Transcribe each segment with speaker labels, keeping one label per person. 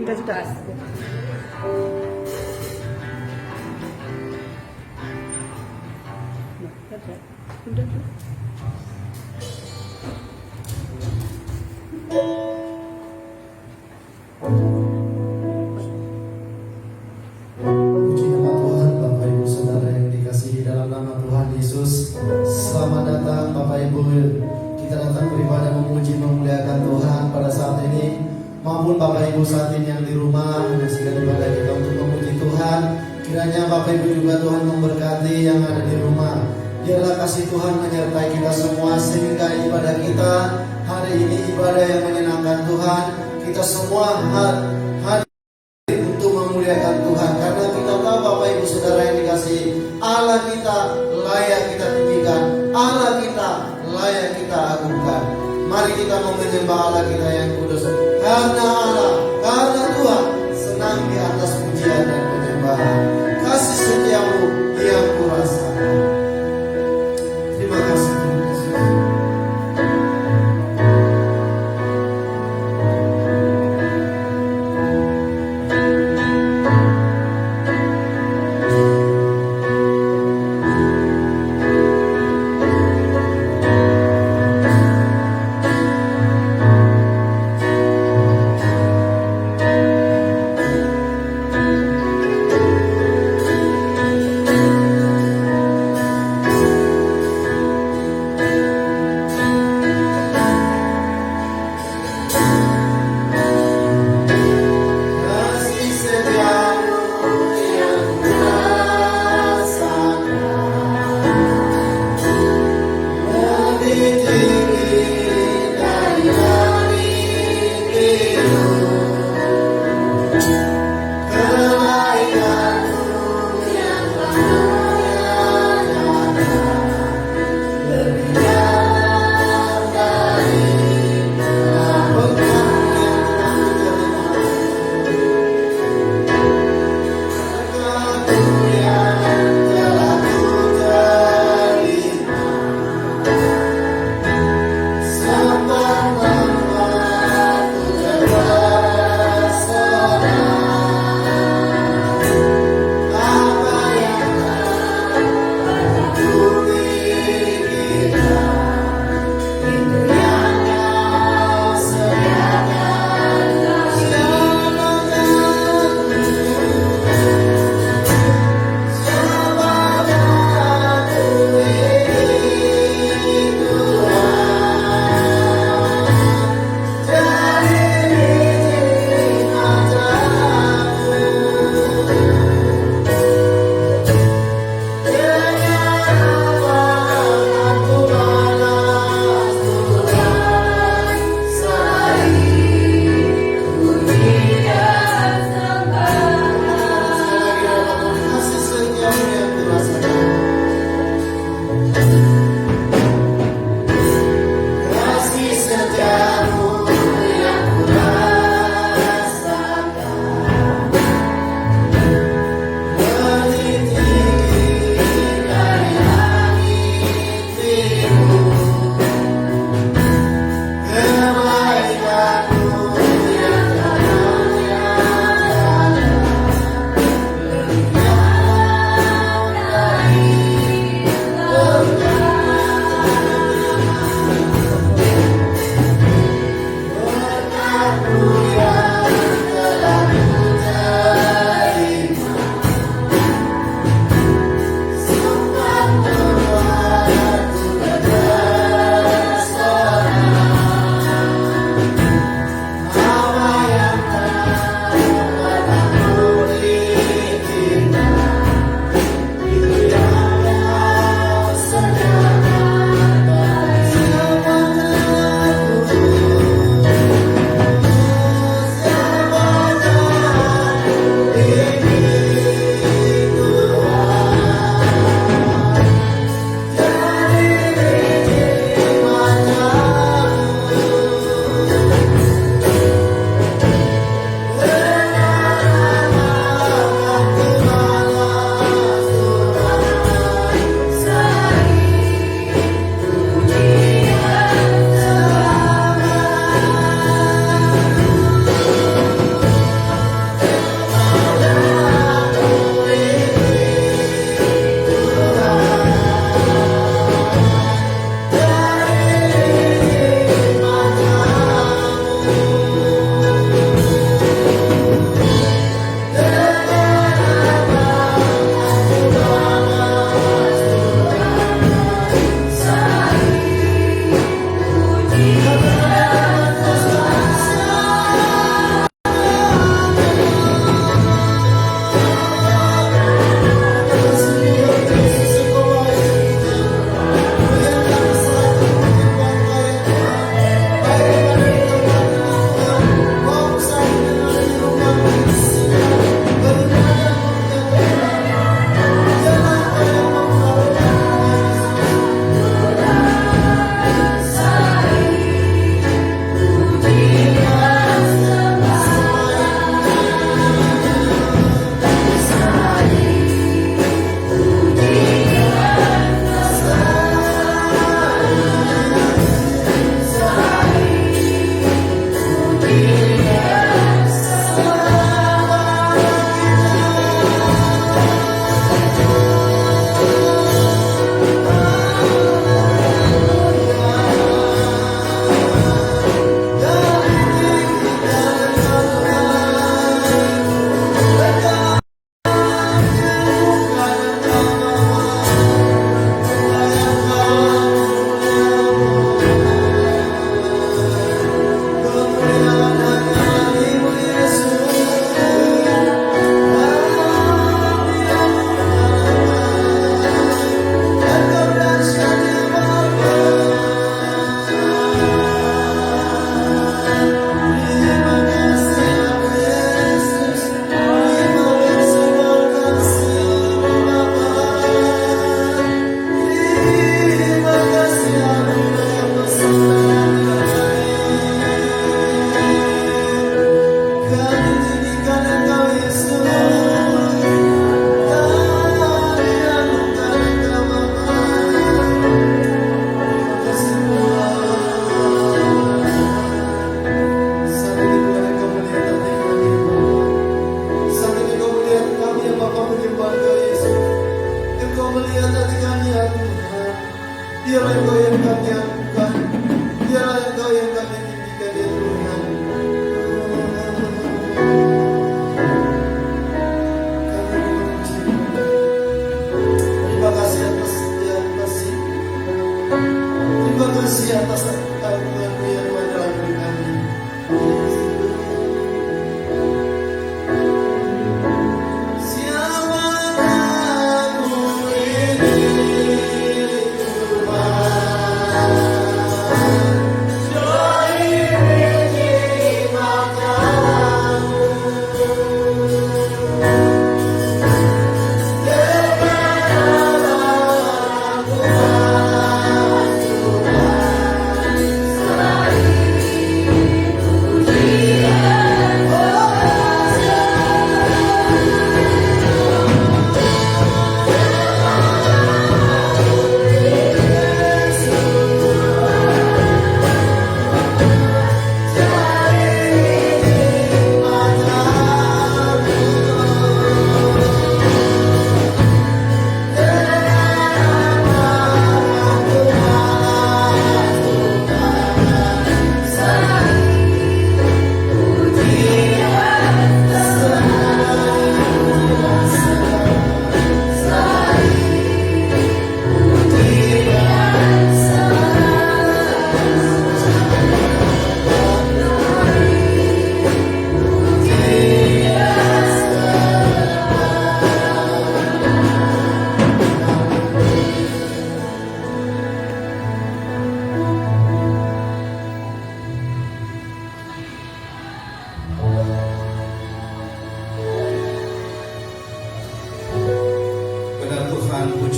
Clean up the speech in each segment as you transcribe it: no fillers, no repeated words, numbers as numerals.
Speaker 1: Kita sudah. Udah.
Speaker 2: Puji nama Tuhan, Bapak Ibu Saudara yang dikasihi dalam nama Tuhan Yesus. Selamat datang Bapak Ibu. Kita datang beribadah memuji memuliakan Tuhan pada saat ini. Maupun Bapak Ibu saat ini yang di rumah menyaksikan ibadah kita untuk memuji Tuhan. Kiranya Bapak Ibu juga Tuhan memberkati yang ada di rumah. Biarlah kasih Tuhan menyertai kita semua sehingga ibadah kita hari ini ibadah yang menyenangkan Tuhan. Kita semua hadir untuk memuliakan Tuhan karena kita tahu Bapak Ibu Saudara yang dikasihi, Allah kita layak kita tinggikan, Allah kita layak kita agungkan. Mari kita menyembah Allah kita yang kudus karena Allah, karena Tuhan senang di atas pujian dan penyembahan. Kasih setiamu yang kurasakan. Terima kasih Tuhan Yesus.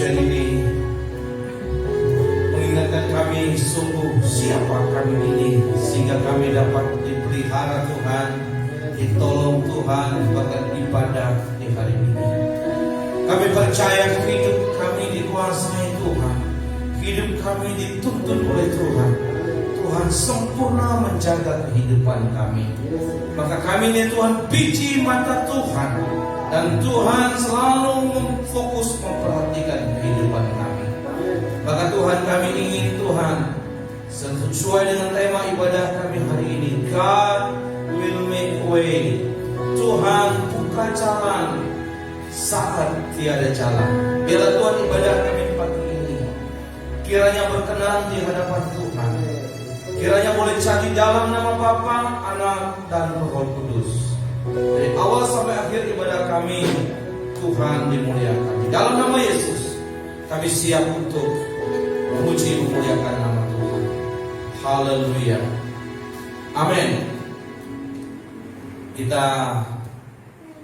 Speaker 3: pujian ini mengingatkan kami sungguh siapa kami ini, sehingga kami dapat dipelihara Tuhan, ditolong Tuhan, bahkan ibadah di hari ini. Kami percaya hidup kami dikuasai Tuhan, hidup kami dituntun oleh Tuhan. Tuhan sempurna menjaga kehidupan kami. Maka kami ini Tuhan biji mata Tuhan, dan Tuhan selalu fokus memperhatikan kehidupan kami. Maka Tuhan, kami ingin Tuhan sesuai dengan tema ibadah kami hari ini, God will make way. Tuhan buka jalan saat tiada jalan. Biarlah Tuhan ibadah kami pagi ini kiranya berkenan di hadapan Tuhan. Kiranya boleh jadi dalam nama Bapa, Anak, dan Roh Kudus. Dari awal sampai akhir ibadah kami, Tuhan dimuliakan. Di dalam nama Yesus, kami siap untuk memuji memuliakan nama Tuhan. Haleluya. Amin. Kita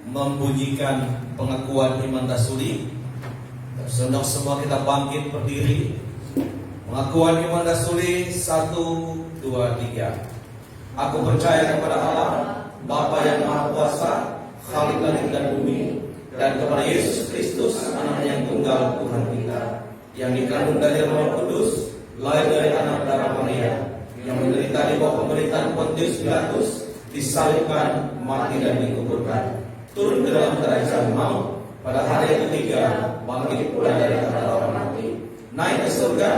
Speaker 3: membunyikan pengakuan iman dasuli. Sedang semua kita bangkit berdiri. Pengakuan iman dasuli 1, 2, 3. Aku percaya kepada Allah, Bapa yang Maha Kuasa, Khalik langit dan bumi, dan kepada Yesus Kristus, Anak yang tunggal Tuhan kita, yang dikandung dari Roh Kudus, lahir dari anak darah Maria, yang menderita di bawah pemerintahan Pontius Pilatus, disalibkan, mati dan dikuburkan, turun ke dalam kerajaan maut, pada hari ketiga bangkit pula dari antara orang mati, naik ke surga,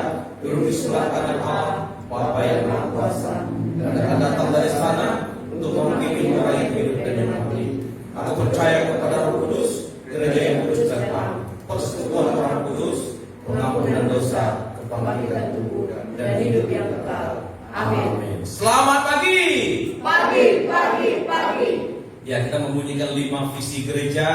Speaker 3: duduk di sebelah kanan Allah, Bapa yang Maha Kuasa, dan akan datang dari sana untuk menghakimi orang yang hidup dan yang mati. Aku percaya kepada Roh Kudus, gereja yang kudus dan am, persekutuan orang kudus, pengampunan dosa, kebangkitan tubuh, dan hidup yang kekal. Amin. Selamat pagi. Pagi. Ya, kita membunyikan 5 visi gereja.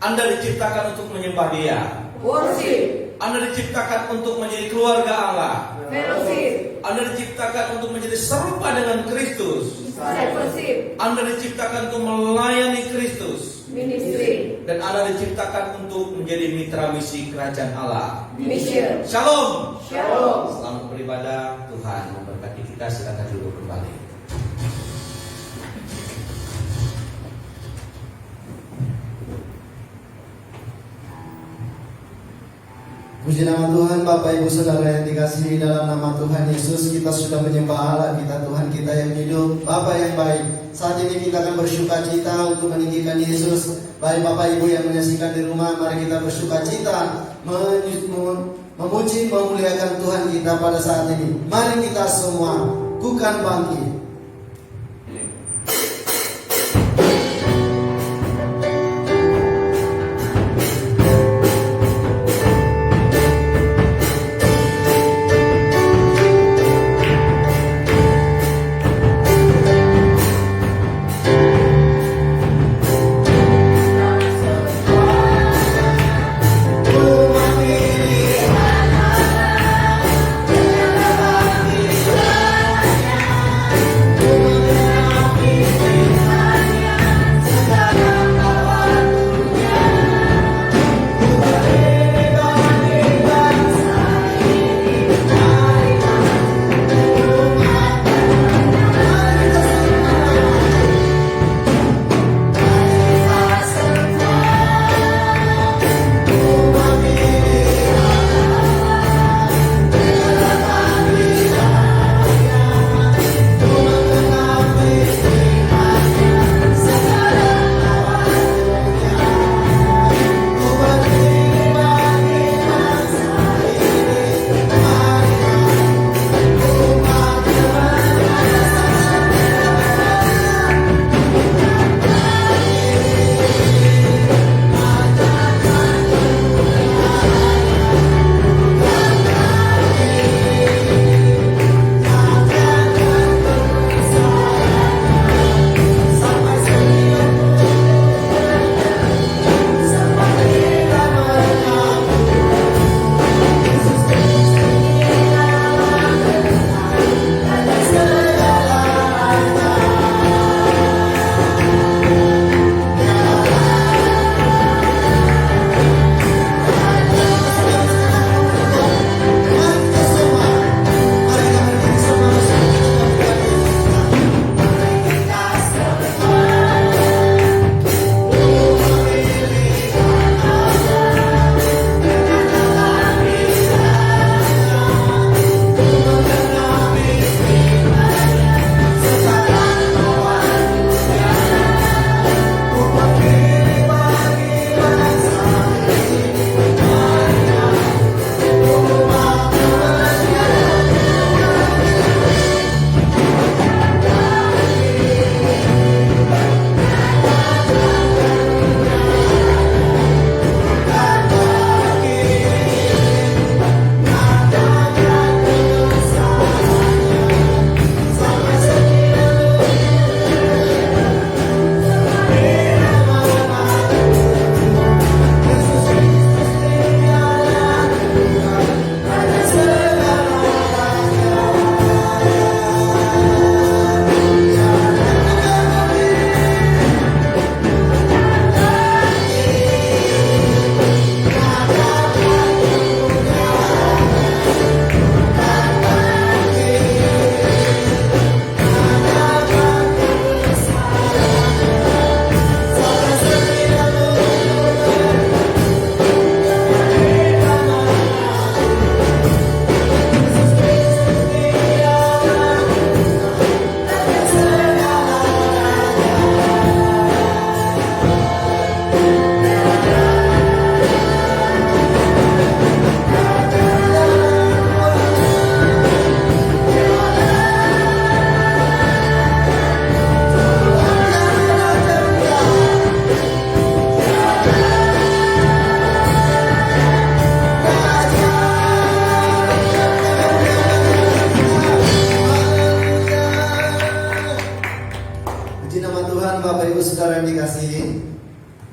Speaker 3: Anda diciptakan untuk menyembah Dia.
Speaker 1: Worship.
Speaker 3: Anda diciptakan untuk menjadi keluarga Allah.
Speaker 1: Fellowship.
Speaker 3: Anda diciptakan untuk menjadi serupa dengan Kristus.
Speaker 1: Discipleship.
Speaker 3: Anda diciptakan untuk melayani Kristus.
Speaker 1: Ministry.
Speaker 3: Dan Anda diciptakan untuk menjadi mitra misi kerajaan Allah.
Speaker 1: Mission.
Speaker 3: Shalom.
Speaker 1: Shalom.
Speaker 3: Selamat beribadah. Tuhan memberkati kita. Silakan duduk kembali.
Speaker 2: Puji nama Tuhan, Bapak Ibu Saudara yang dikasihi dalam nama Tuhan Yesus. Kita sudah menyembah Allah kita, Tuhan kita yang hidup, Bapa yang baik. Saat ini kita akan bersuka cita untuk meninggikan Yesus. Baik Bapak Ibu yang menyaksikan di rumah, mari kita bersuka cita memuji memuliakan Tuhan kita pada saat ini. Mari kita semua bukan bangkit.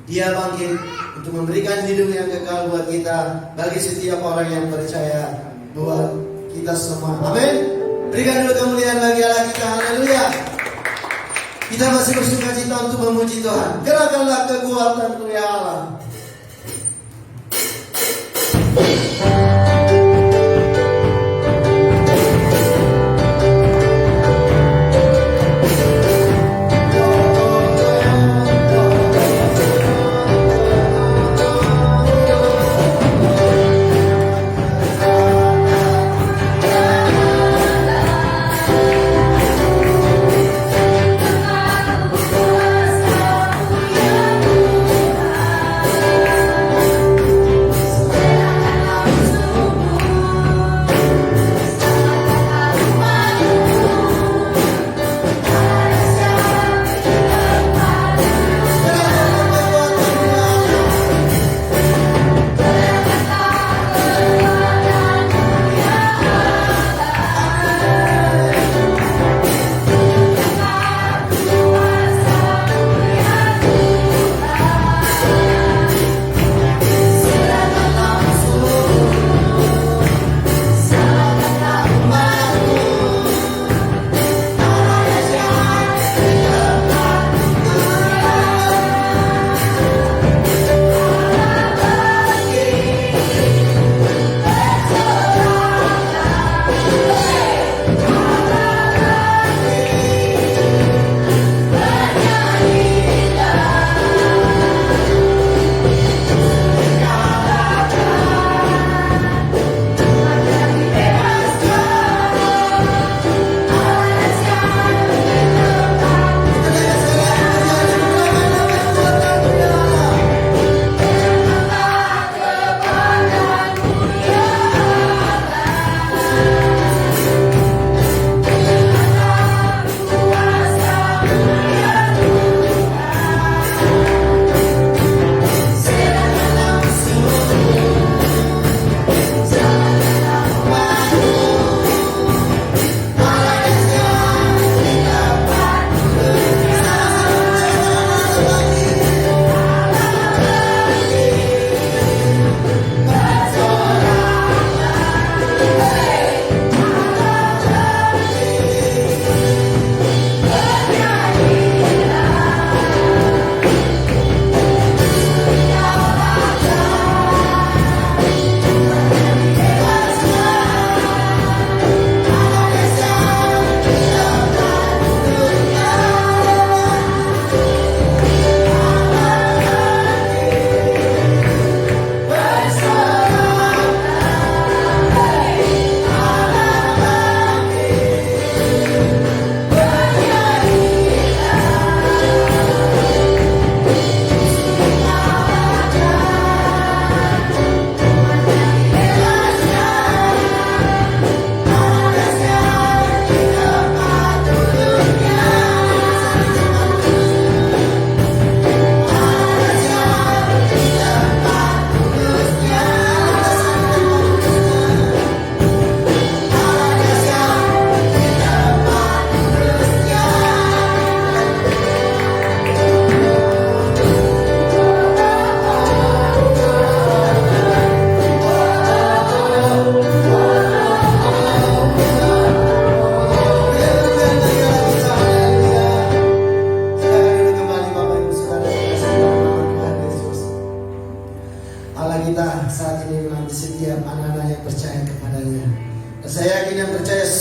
Speaker 2: Dia bangkit untuk memberikan hidup yang kekal buat kita, bagi setiap orang yang percaya, buat kita semua. Amin. Berikan dulu kemuliaan bagi Allah kita. Haleluya. Kita masih bersuka cita untuk memuji Tuhan. Gerakkanlah kekuatan-Mu ya Allah.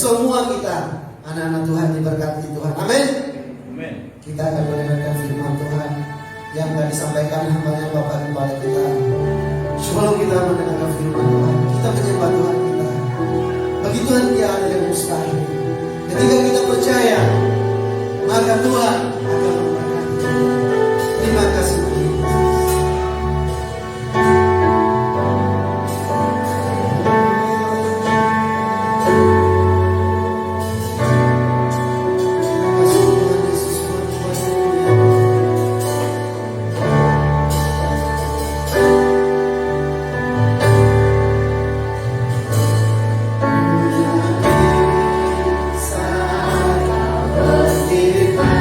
Speaker 2: semua kita anak-anak Tuhan diberkati Tuhan. Amin.
Speaker 3: Amin.
Speaker 2: Kita akan mendengarkan firman Tuhan yang akan disampaikan hamba-Nya Bapak kepada kita. Sebelum kita mendengarkan firman Tuhan, kita menyembah Tuhan kita. Bagi Tuhan dia ada yang mustahil. Ketika kita percaya, maka Tuhan akan memberkati kita. Terima kasih Tuhan.
Speaker 4: Saya berterima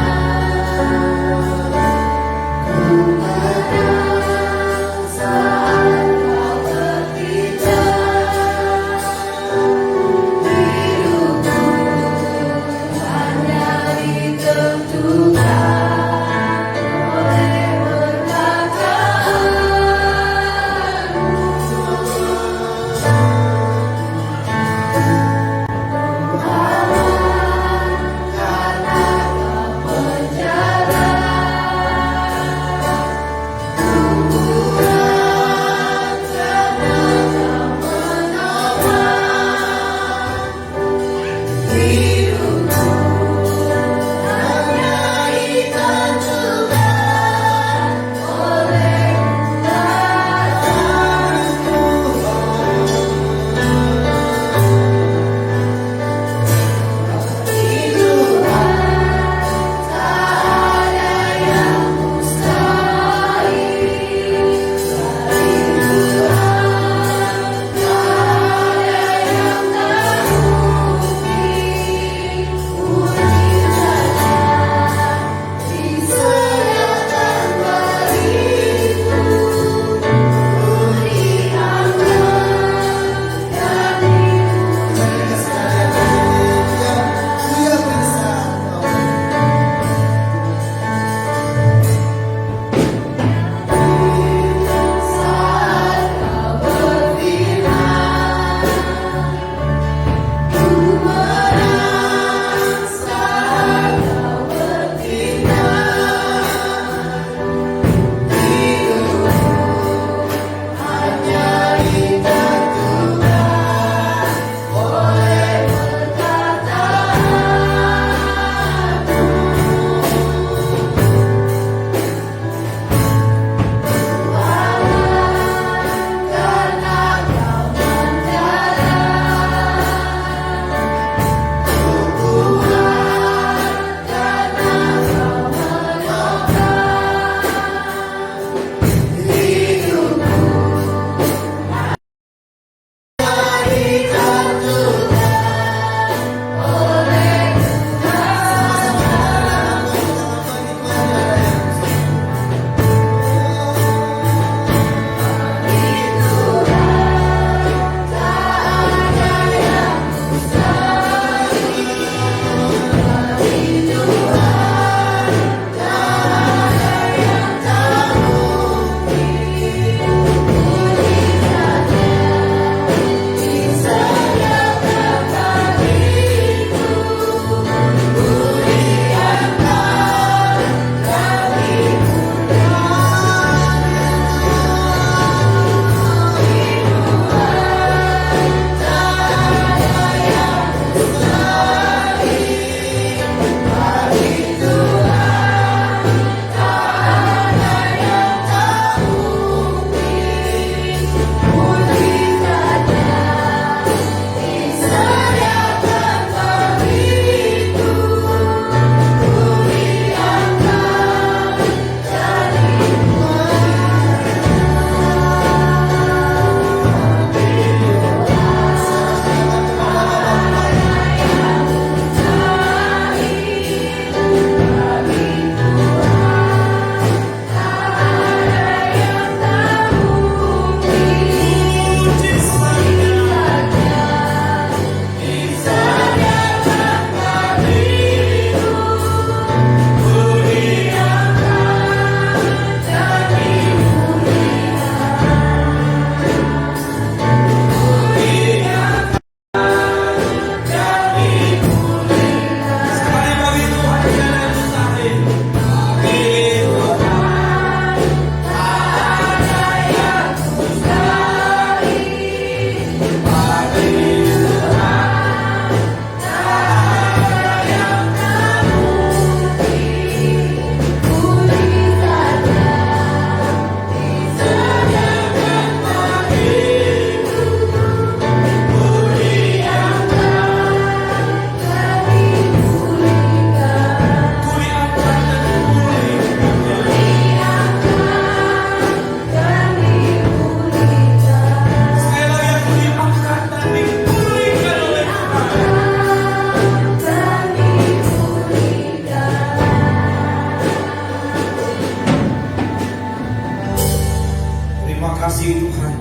Speaker 3: kasih Tuhan.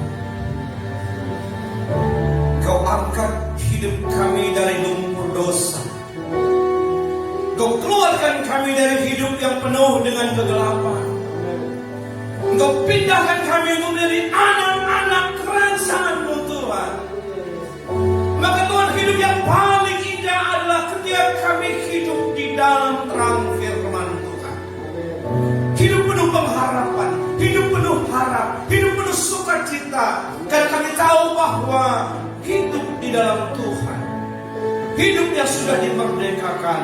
Speaker 3: Kau angkat hidup kami dari lumpur dosa. Kau keluarkan kami dari hidup yang penuh dengan kegelapan. Engkau pindahkan kami untuk menjadi anak-anak kerajaan-Mu Tuhan. Maka Tuhan, hidup yang paling indah adalah ketika kami hidup di dalam terang firman Tuhan. Hidup penuh pengharapan, hidup penuh harap, hidup penuh sukacita. Karena kami tahu bahwa hidup di dalam Tuhan, hidup yang sudah dimerdekakan,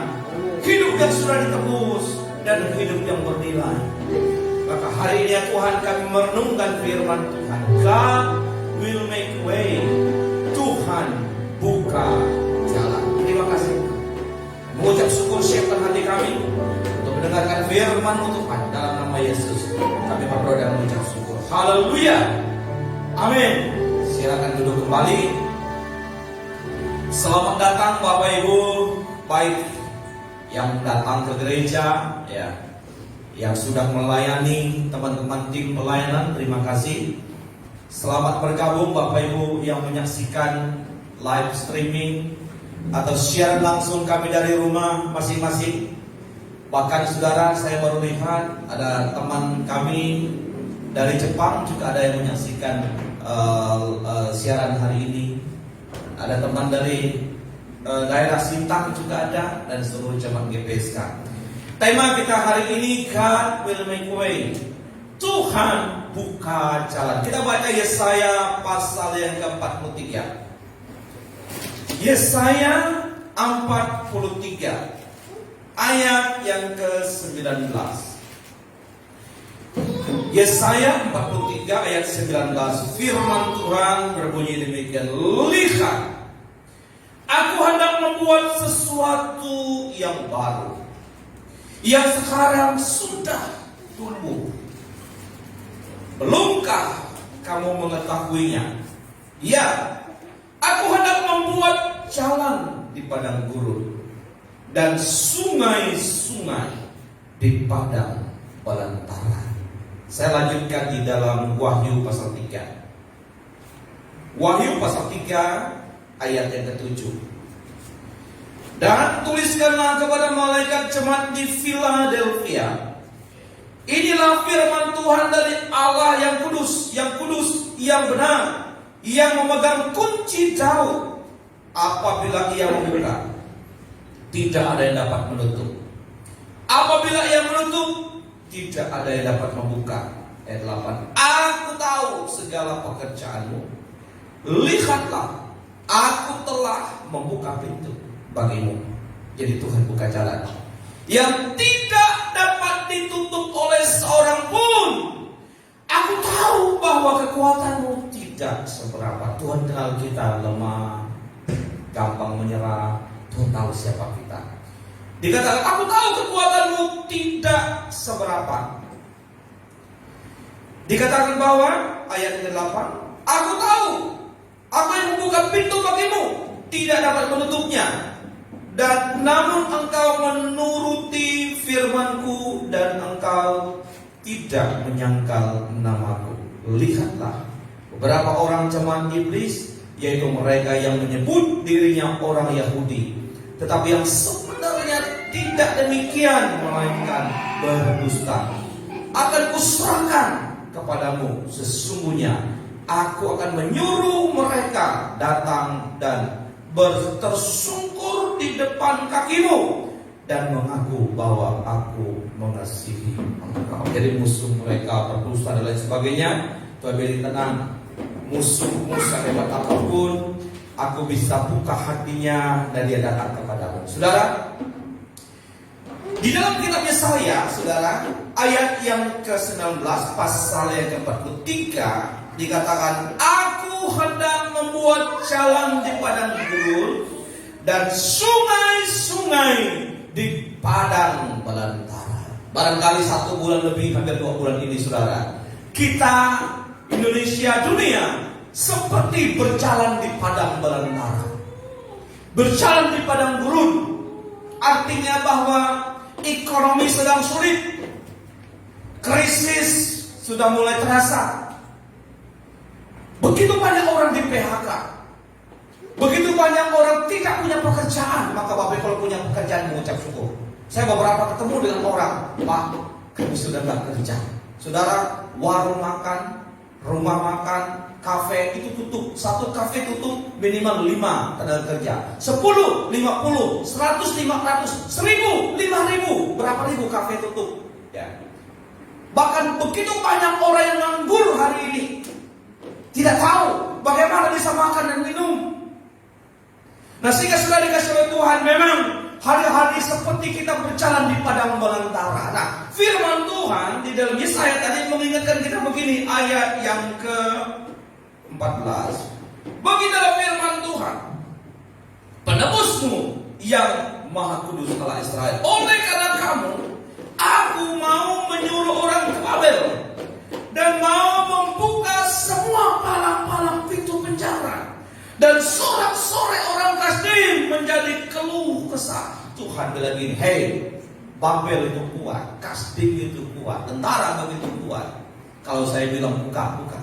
Speaker 3: hidup yang sudah ditebus, dan hidup yang bernilai. Maka hari ini ya Tuhan, kami merenungkan firman Tuhan. God will make way. Tuhan buka jalan. Terima kasih. Mengucap syukur, siapkan hati kami untuk mendengarkan firman-Mu Tuhan. Dalam nama Yesus kami berdoa dan mengucap syukur. Haleluya. Amin. Silakan duduk kembali. Selamat datang Bapak Ibu, baik yang datang ke gereja, ya, yang sudah melayani, teman-teman tim pelayanan, terima kasih. Selamat bergabung Bapak Ibu yang menyaksikan live streaming atau siaran langsung kami dari rumah masing-masing. Bahkan saudara, saya baru lihat ada teman kami dari Jepang juga ada yang menyaksikan siaran hari ini. Ada teman dari daerah Sintang juga ada, dan seluruh jemaat GPSK. Tema kita hari ini, God will make way. Tuhan buka jalan. Kita baca Yesaya pasal yang ke-43. Yesaya 43 ayat yang ke-19. Yesaya 43 ayat 19. Firman Tuhan berbunyi demikian. Lihat, aku hendak membuat sesuatu yang baru, yang sekarang sudah tumbuh. Belumkah kamu mengetahuinya? Ya, aku hendak membuat jalan di padang gurun dan sungai-sungai di padang belantara. Saya lanjutkan di dalam Wahyu pasal 3. Wahyu pasal 3 ayat yang ke-7. Dan tuliskanlah kepada malaikat jemaat di Philadelphia, inilah firman Tuhan dari Allah yang kudus, yang benar, yang memegang kunci Daud. Apabila ia membuka, tidak ada yang dapat menutup. Apabila ia menutup, tidak ada yang dapat membuka. Ayat 8. Aku tahu segala pekerjaanmu. Lihatlah, aku telah membuka pintu bagimu. Jadi Tuhan buka jalan yang tidak dapat ditutup oleh seorang pun. Aku tahu bahwa kekuatanmu tidak seberapa. Tuhan kenal kita lemah, gampang menyerah. Tuhan tahu siapa kita. Dikatakan, aku tahu kekuatanmu tidak seberapa. Dikatakan bahwa ayat ke-8, aku tahu apa yang membuka pintu bagimu, tidak dapat menutupnya. Dan namun engkau menuruti firmanku dan engkau tidak menyangkal namaku. Lihatlah, beberapa orang jemaat iblis, yaitu mereka yang menyebut dirinya orang Yahudi, tetapi yang sebenarnya tidak demikian, melainkan berdusta, akan kuserahkan kepadamu. Sesungguhnya aku akan menyuruh mereka datang dan tersungkur di depan kakimu dan mengaku bahwa aku mengasihi engkau. Jadi musuh mereka berdusta dan lain sebagainya. Tuhan beri tenang, musuhmu sehebat apapun, aku bisa buka hatinya dan dia datang kepadamu. Saudara, di dalam kitab Yesaya, saudara, ayat yang ke-19 pasal yang ke-43 dikatakan, aku hendak membuat jalan di padang gurun dan sungai-sungai di padang belantara. Barangkali 1 bulan lebih, hampir 2 bulan ini, saudara, kita Indonesia, dunia seperti berjalan di padang belantara, berjalan di padang gurun. Artinya bahwa ekonomi sedang sulit, krisis sudah mulai terasa, Begitu banyak orang di PHK. Begitu banyak orang tidak punya pekerjaan. Maka Bapak kalau punya pekerjaan mengucap syukur. Saya beberapa ketemu dengan orang, Pak, kami sudah nggak kerja. Saudara, warung makan, rumah makan, kafe itu tutup. Satu kafe tutup minimal 5 tenaga kerja. 10, 50, 100, 500, 1000, 5000. Berapa ribu kafe tutup? Ya. Bahkan begitu banyak orang yang nganggur hari ini. Tidak tahu bagaimana bisa makan dan minum. Nah, sehingga sudah dikasih oleh Tuhan, memang hari-hari seperti kita berjalan di padang belantara. Nah, firman Tuhan di dalam Yesaya tadi mengingatkan kita begini, ayat yang ke-14. Beginilah firman Tuhan, penebusmu yang Maha Kudus Allah Israel. Oleh karena kamu, aku mau menyuruh orang ke Babel dan mau membuka semua palang-palang pintu penjara. Dan sorak-sorai orang Kasdim menjadi keluh kesah. Tuhan bilang gini, hei, Babel itu kuat, Kasdim itu kuat, tentara begitu kuat. Kalau saya bilang buka, buka.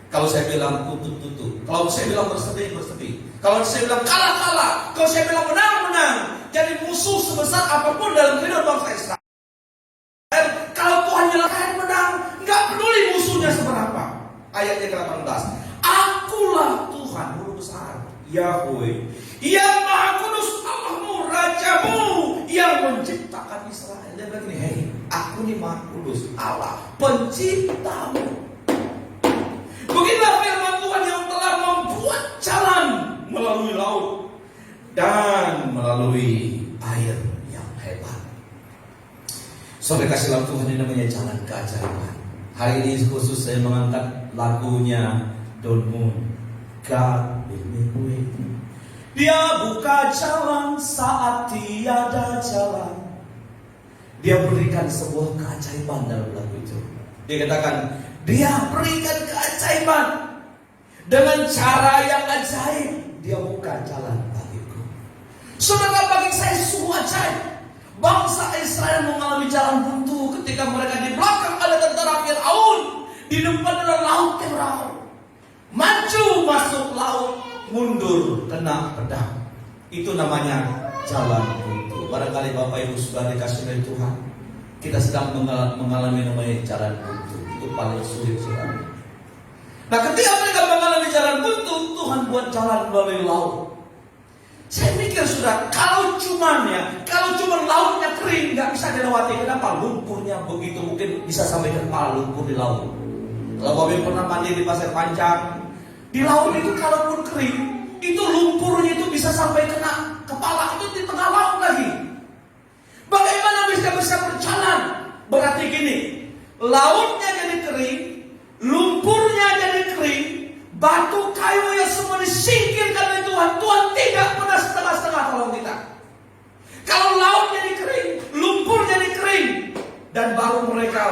Speaker 3: Kalau saya bilang tutup, tutup. Kalau saya bilang bersedih, bersedih. Kalau saya bilang kalah, kalah. Kalau saya bilang menang, menang. Jadi musuh sebesar apapun dalam kehidupan bangsa Israel. Kalau Tuhan nyalakan menang, nggak peduli musuhnya seberapa. Ayatnya ke-18. Akulah Tuhan Guru besar, Yahweh, yang Maha Kudus Allahmu, Rajamu, yang menciptakan Israel. Dia bilang gini, hei, aku ini Maha Kudus Allah, penciptamu. Beginilah firman Tuhan yang telah membuat jalan melalui laut dan melalui air yang hebat. Saudara kasih laut Tuhan, ini namanya jalan keajaiban. Hari ini khusus saya mengangkat lagunya Don't Moon, God will make way. Dia buka jalan saat tiada jalan. Dia berikan sebuah keajaiban dalam lagu itu. Dia katakan, dia berikan keajaiban dengan cara yang ajaib. Dia buka jalan bagiku. Saudara, bagi saya sungguh ajaib. Bangsa Israel mengalami jalan buntu ketika mereka di belakang ada tentara Firaun, di depan ada laut yang ramai. Maju masuk laut, mundur kena pedang. Itu namanya jalan buntu. Barangkali Bapak Ibu sudah dikasih oleh Tuhan, kita sedang mengalami namanya jalan buntu. Itu paling sulit sekali. Nah, ketika mereka mengalami jalan buntu, Tuhan buat jalan melalui laut. Saya mikir sudah, kalau cuma lautnya kering, nggak bisa dilewati. Kenapa? Lumpurnya begitu, mungkin bisa sampai ke kepala lumpur di laut. Kalau Bapak pernah mandi di Pasir Panjang, di laut itu kalaupun kering, itu lumpurnya itu bisa sampai kena kepala, itu di tengah laut lagi. Bagaimana bisa berjalan? Berarti gini, lautnya jadi kering, lumpurnya jadi kering, batu kayu yang semua disingkirkan oleh Tuhan. Tuhan tidak pernah setengah-setengah tolong kita. Kalau laut jadi kering, lumpur jadi kering, dan baru mereka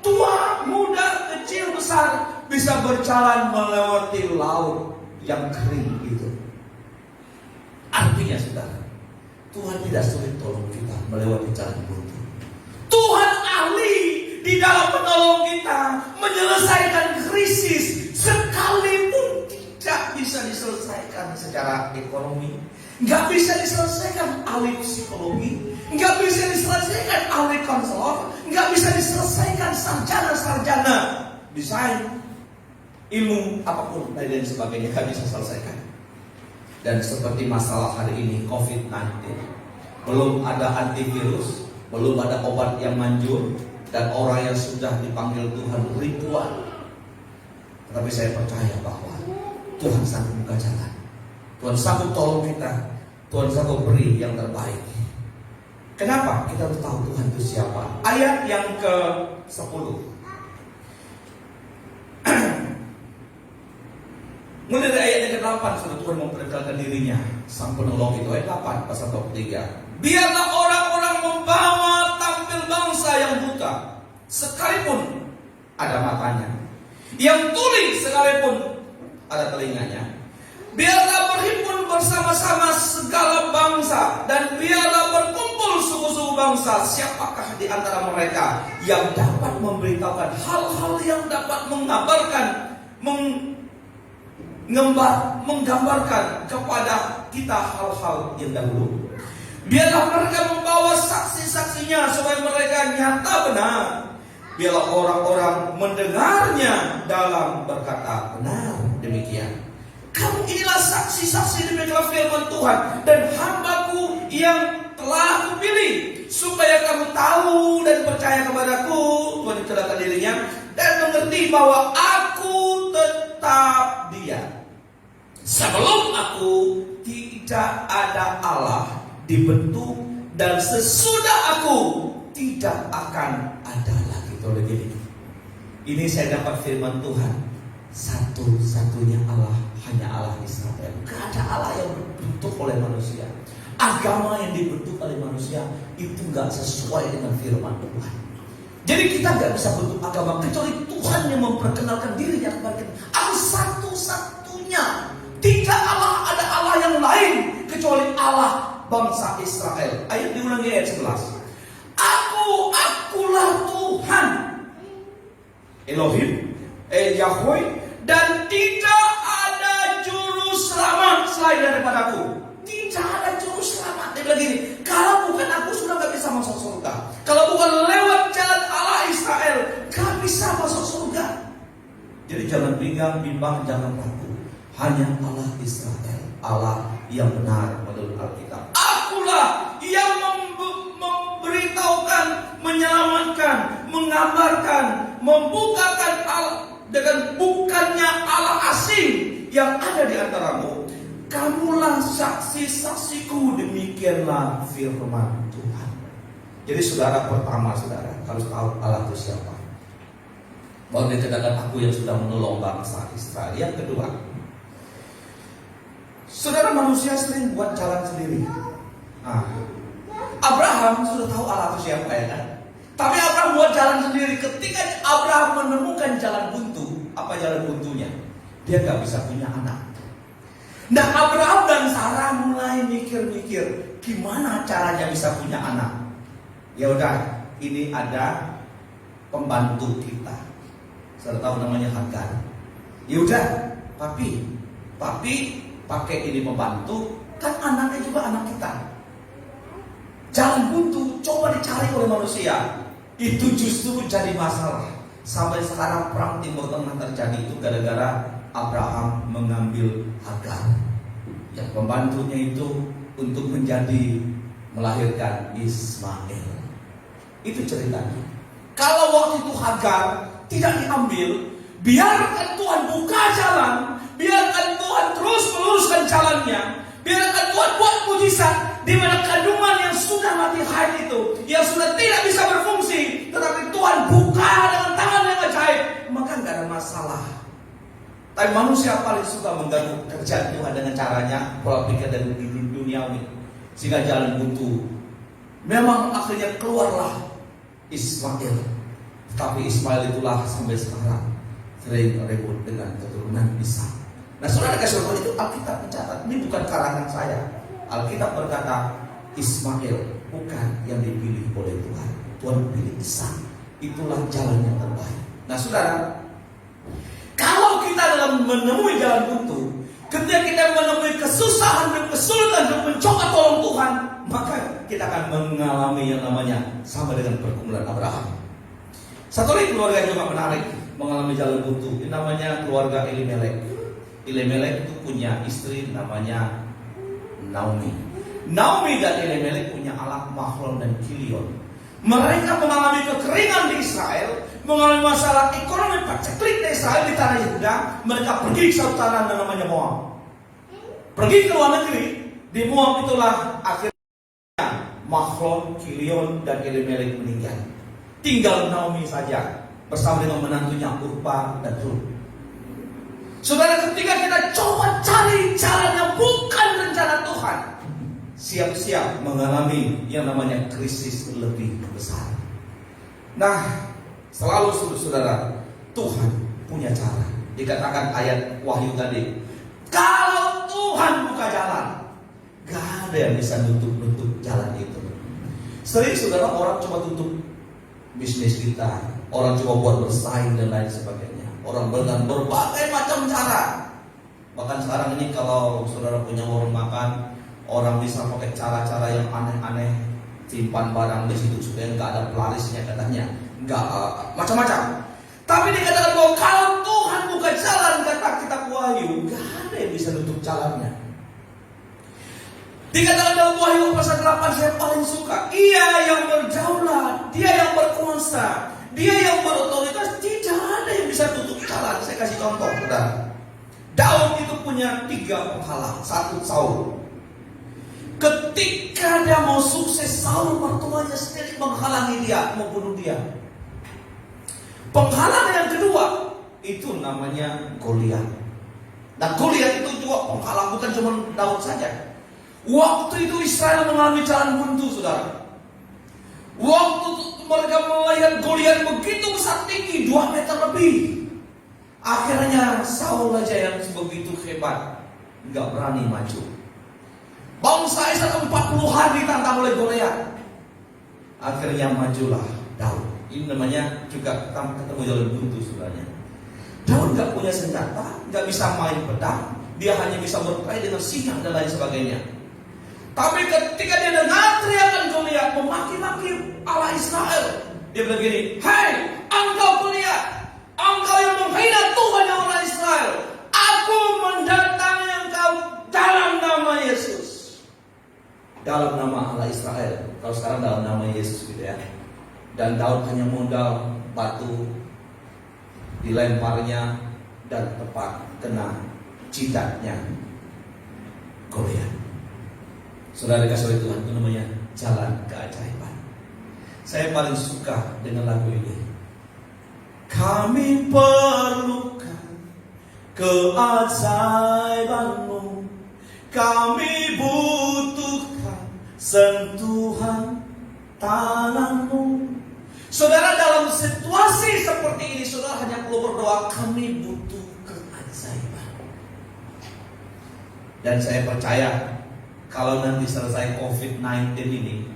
Speaker 3: tua, muda, kecil, besar bisa berjalan melewati laut yang kering itu. Artinya saudara, Tuhan tidak sulit tolong kita melewati jalan buntu. Tuhan ahli di dalam menolong kita menyelesaikan krisis, sekalipun tidak bisa diselesaikan secara ekonomi, nggak bisa diselesaikan ahli psikologi, nggak bisa diselesaikan ahli konselor, nggak bisa diselesaikan sarjana-sarjana desain, ilmu apapun dan lain sebagainya, nggak bisa selesaikan. Dan seperti masalah hari ini COVID-19, belum ada antivirus, belum ada obat yang manjur, dan orang yang sudah dipanggil Tuhan ribuan. Tetapi saya percaya bahwa Tuhan sanggup buka jalan, Tuhan sanggup tolong kita, Tuhan sanggup beri yang terbaik. Kenapa? Kita harus tahu Tuhan itu siapa. Ayat yang ke-10. Mulai dari ayat yang ke-8 sudah Tuhan memperkenalkan dirinya, sang penolong itu. Ayat 8 pasal 23. Biarlah orang-orang membawa tampil bangsa yang buta, sekalipun ada matanya, yang tuli sekalipun ada telinganya. Biarlah berhimpun bersama-sama segala bangsa, dan biarlah berkumpul suku-suku bangsa. Siapakah di antara mereka yang dapat memberitahukan hal-hal yang dapat mengabarkan, menggambarkan kepada kita hal-hal yang dahulu. Biarlah mereka membawa saksi-saksinya supaya mereka nyata benar. Biarlah orang-orang mendengarnya dalam berkata benar. Demikian. Kamu inilah saksi-saksi demikian firman Tuhan dan hambaku yang telah aku pilih, supaya kamu tahu dan percaya kepadaku, Tuhan menceritakan dirinya, dan mengerti bahwa aku tetap Dia. Sebelum aku tidak ada Allah dibentuk, dan sesudah aku tidak akan ada lagi. Ini saya dapat firman Tuhan. Satu-satunya Allah hanya Allah Israel. Tidak ada Allah yang dibentuk oleh manusia. Agama yang dibentuk oleh manusia itu nggak sesuai dengan firman Tuhan. Jadi kita nggak bisa bentuk agama kecuali Tuhan yang memperkenalkan dirinya kepada kita. Aku satu-satunya. Tidak ada Allah yang lain kecuali Allah bangsa Israel. Ayat diulangi ayat 11. Akulah Tuhan Elohim, Yahweh, dan tidak ada juru selamat selain daripadaku. Tidak ada juru selamat. Dia bilang gini, kalau bukan aku sudah gak bisa masuk surga. Kalau bukan lewat jalan Allah Israel, gak bisa masuk surga. Jadi jangan bimbang, jangan ragu. Hanya Allah Israel, Allah yang benar menurut Alkitab. Akulah yang memberitahukan, menyelamatkan, menggambarkan, membukakan Allah dengan bukannya Allah asing yang ada di antaramu. Kamulah saksi-saksiku, demikianlah firman Tuhan. Jadi saudara, pertama saudara harus tahu Allah itu siapa. Bahwa dikatakan aku yang sudah menolong bangsa Israel. Yang kedua, saudara, manusia sering buat jalan sendiri. Abraham sudah tahu Allah itu siapa, ya kan? Tapi Abraham buat jalan sendiri. Ketika Abraham menemukan jalan buntu, apa jalan buntunya? Dia gak bisa punya anak. Nah, Abraham dan Sarah mulai mikir-mikir gimana caranya bisa punya anak. Ya udah, ini ada pembantu kita. Saya tahu namanya Hagar. Ya udah, papi pakai ini pembantu, kan anaknya juga anak kita. Jalan buntu coba dicari oleh manusia. Itu justru jadi masalah. Sampai sekarang perang Timur Tengah terjadi itu gara-gara Abraham mengambil Hagar, yang pembantunya itu untuk melahirkan Ismail. Itu ceritanya. Kalau waktu itu Hagar tidak diambil, biarkan Tuhan buka jalan, biarkan Tuhan terus meluruskan jalannya, biarkan Tuhan buat mujizat di mana kandungan yang sudah mati haid itu, yang sudah tidak bisa berfungsi, tetapi Tuhan buka dengan tangan yang ajaib, maka nggak ada masalah. Tapi manusia paling suka mengganggu kerjaan Tuhan dengan caranya pola pikir dan duniawi, sehingga jalan buntu. Memang akhirnya keluarlah Ismail, tapi Ismail itulah sampai sekarang sering ribut dengan keturunan Ishak. Nah, saudara kasih itu Alkitab mencatat, ini bukan karangan saya. Alkitab berkata Ismail bukan yang dipilih oleh Tuhan. Tuhan pilih Ishak. Itulah jalan yang terbaik. Nah, saudara, kalau kita dalam menemui jalan buntu, ketika kita menemui kesusahan dan kesulitan dan mencoba tolong Tuhan, maka kita akan mengalami yang namanya sama dengan pergumulan Abraham. Satu lagi keluarga yang juga menarik mengalami jalan buntu, ini namanya keluarga Elimelek. Elimelek itu punya istri namanya Naomi. Naomi dan Elimelek punya anak Mahlon dan Kilion. Mereka mengalami kekeringan di Israel, mengalami masalah ekonomi paceklik di Israel di tanah Yehuda. Mereka pergi ke satu tanah yang namanya Moab. Pergi ke luar negeri. Di Moab itulah akhirnya Mahlon, Kilion, dan Elimelek meninggal. Tinggal Naomi saja bersama dengan menantunya Urpa dan Rut. Saudara, ketika kita coba cari jalan yang bukan rencana Tuhan, siap-siap mengalami yang namanya krisis lebih besar. Nah, selalu saudara, Tuhan punya cara. Dikatakan ayat Wahyu tadi, kalau Tuhan buka jalan, gak ada yang bisa nutup jalan itu. Sering saudara orang coba tutup bisnis kita, orang coba buat bersaing dan lain sebagainya. Orang dengan berbagai macam cara. Bahkan sekarang ini kalau saudara punya warung makan, orang bisa pakai cara-cara yang aneh-aneh, simpan barang di situ supaya nggak ada pelarisnya katanya, nggak macam-macam. Tapi dikatakan bahwa kalau Tuhan buka jalan, kata kitab Wahyu, nggak ada yang bisa nutup jalannya. Dikatakan dalam Wahyu pasal 8 saya paling suka, Ia yang berdaulat, Dia yang berkuasa, Dia yang berotoritas, tidak ada yang bisa tutup jalan. Saya kasih contoh, saudara. Daud itu punya 3 penghalang. 1, Saul. Ketika dia mau sukses, Saul mertuanya sendiri menghalangi dia, membunuh dia. Penghalang yang kedua itu namanya Goliat. Nah, Goliat itu juga penghalang, bukan cuma Daud saja. Waktu itu Israel mengalami jalan buntu, saudara. Waktu mereka melihat Goliat begitu besar tinggi, 2 meter lebih. Akhirnya Saul aja yang begitu hebat, nggak berani maju. Bangsa Israel 40 hari ditantang oleh Goliat. Akhirnya majulah Daud. Ini namanya juga ketemu jalan buntu, saudaranya. Daud nggak punya senjata, nggak bisa main pedang, dia hanya bisa berkelahi dengan singa dan lain sebagainya. Tapi ketika dia dengar teriakan Goliat memaki-maki Allah Israel, dia bilang gini, "Hei, engkau Goliat, engkau yang menghina Tuhan yang Allah Israel, aku mendatangi engkau dalam nama Yesus." Dalam nama Allah Israel. Kalau sekarang dalam nama Yesus gitu ya. Dan Daud hanya modal batu, dilemparnya dan tepat kena jidatnya Goliat. Saudara dikasih oleh Tuhan, itu namanya jalan keajaiban. Saya paling suka dengan lagu ini. Kami perlukan keajaiban-Mu, kami butuhkan sentuhan tangan-Mu. Saudara, dalam situasi seperti ini, saudara hanya perlu berdoa, kami butuh keajaiban. Dan saya percaya kalau nanti selesai COVID-19 ini,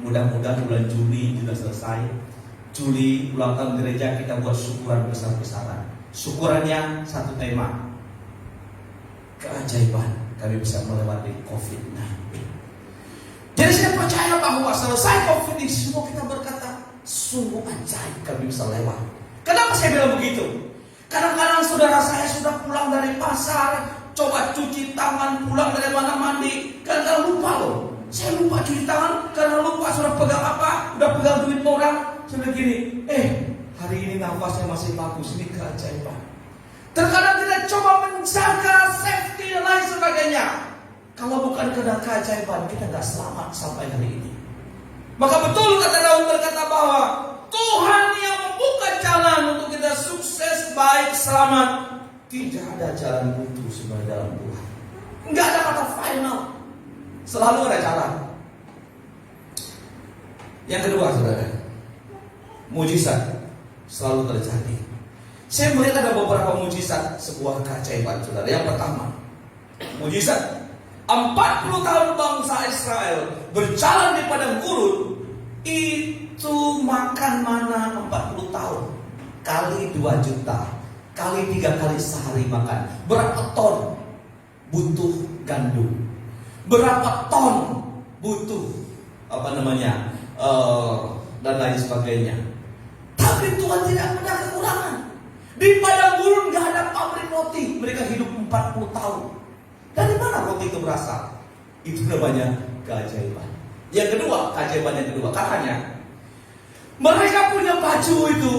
Speaker 3: mudah-mudahan bulan Juli sudah selesai. Juli ulang tahun gereja, kita buat syukuran besar-besaran. Syukurannya satu tema, keajaiban kami bisa melewati COVID-19. Jadi saya percaya bahwa selesai COVID ini semua kita berkata, sungguh ajaib kami bisa lewat. Kenapa saya bilang begitu? Kadang-kadang saudara saya sudah pulang dari pasar, coba cuci tangan, pulang dari mana mandi, kadang-kadang lupa loh. Saya lupa cuci tangan karena lupa sudah pegang apa, udah pegang duit orang. Saya bilang gini, hari ini nafasnya masih bagus, ini keajaiban. Terkadang kita coba menjaga safety dan lain sebagainya. Kalau bukan karena keajaiban, kita gak selamat sampai hari ini. Maka betul kata Daud berkata bahwa Tuhan yang membuka jalan untuk kita sukses, baik, selamat. Tidak ada jalan buntu sebenarnya dalam Tuhan. Enggak ada kata final. Selalu ada jalan. Yang kedua, saudara, mujizat selalu terjadi. Saya melihat ada beberapa mujizat, sebuah keajaiban, saudara. Yang pertama, mujizat 40 tahun bangsa Israel berjalan di padang gurun, itu makan mana 40 tahun kali 2 juta kali 3 kali sehari makan. Berapa ton butuh gandum? Berapa ton butuh dan lain sebagainya. Tapi Tuhan tidak pernah kekurangan. Di padang gurun gak ada pabrik roti. Mereka hidup 40 tahun. Dari mana roti itu berasal? Itu namanya keajaiban. Yang kedua, keajaiban yang kedua, katanya mereka punya baju itu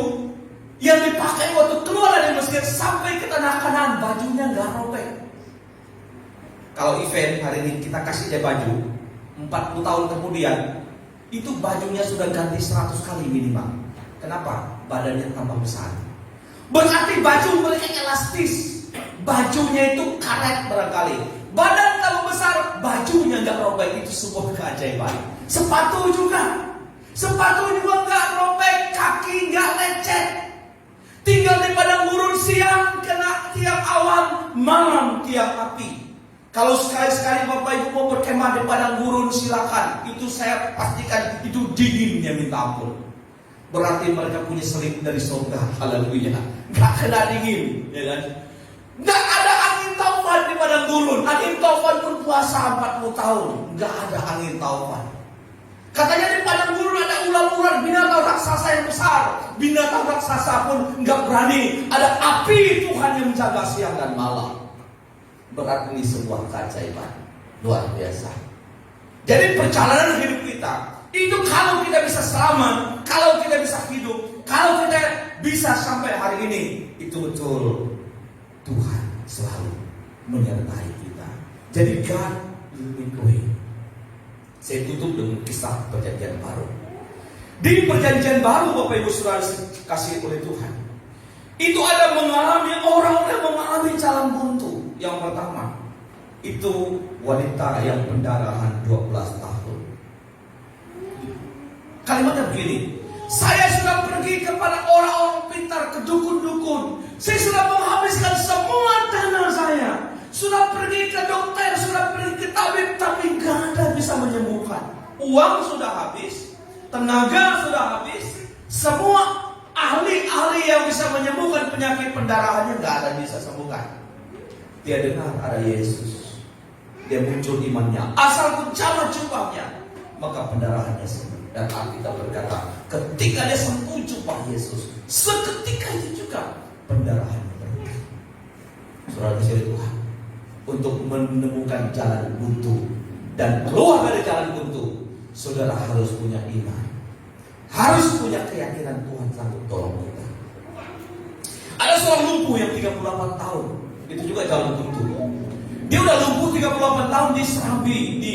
Speaker 3: yang dipakai waktu keluar dari Mesir sampai ke tanah Kanaan, bajunya gak robek. Kalau event hari ini kita kasih dia baju, 40 tahun kemudian itu bajunya sudah ganti 100 kali minimal. Kenapa? Badannya tambah besar. Berarti baju mereka elastis. Bajunya itu karet barangkali. Badan tambah besar, bajunya gak robek. Itu sebuah keajaiban. Sepatu juga gak robek, kaki gak lecet. Tinggal di padang gurun, siang kena tiang awan, malam tiang api. Kalau sekali-sekali Bapak Ibu mau berkemah di padang gurun, silakan. Itu saya pastikan itu dinginnya minta ampun. Berarti mereka punya selimut dari surga. Haleluya. Gak kena dingin, ya kan? Gak ada angin taufan taufan di padang gurun. Angin taufan pun puasa 40 tahun. Nggak ada angin taufan. Katanya di padang gurun ada ular-ular, binatang raksasa yang besar. Binatang raksasa pun nggak berani. Ada api Tuhan yang menjaga siang dan malam. Berarti ini sebuah keajaiban luar biasa. Jadi perjalanan hidup kita itu kalau kita bisa selamat, kalau kita bisa hidup, kalau kita bisa sampai hari ini, itu betul Tuhan selalu menyertai kita. Jadi God will make a way. Saya tutup dengan kisah perjanjian baru. Di perjanjian baru, Bapak Ibu Saudara kasih oleh Tuhan, itu ada mengalami orang yang mengalami jalan buntu. Yang pertama, itu wanita yang pendarahan 12 tahun. Kalimatnya begini, saya sudah pergi kepada orang-orang pintar, ke dukun-dukun. Saya sudah menghabiskan semua dana saya. Sudah pergi ke dokter, sudah pergi ke tabib, tapi gak ada bisa menyembuhkan. Uang sudah habis, tenaga sudah habis. Semua ahli-ahli yang bisa menyembuhkan penyakit pendarahannya gak ada bisa sembuhkan. Dia dengar ada Yesus. Dia muncul imannya. Asal ku jamah jubahnya, maka pendarahannya sembuh. Dan Alkitab berkata, ketika dia sentuh jubah Yesus, seketika itu juga pendarahannya berhenti. Saudara kasih Tuhan, untuk menemukan jalan buntu dan keluar dari jalan buntu, saudara harus punya iman, harus punya keyakinan Tuhan sanggup tolong kita. Ada seorang lumpuh yang 38 tahun, itu juga jalan buntu. Dia udah lumpuh 38 tahun di Serambi, di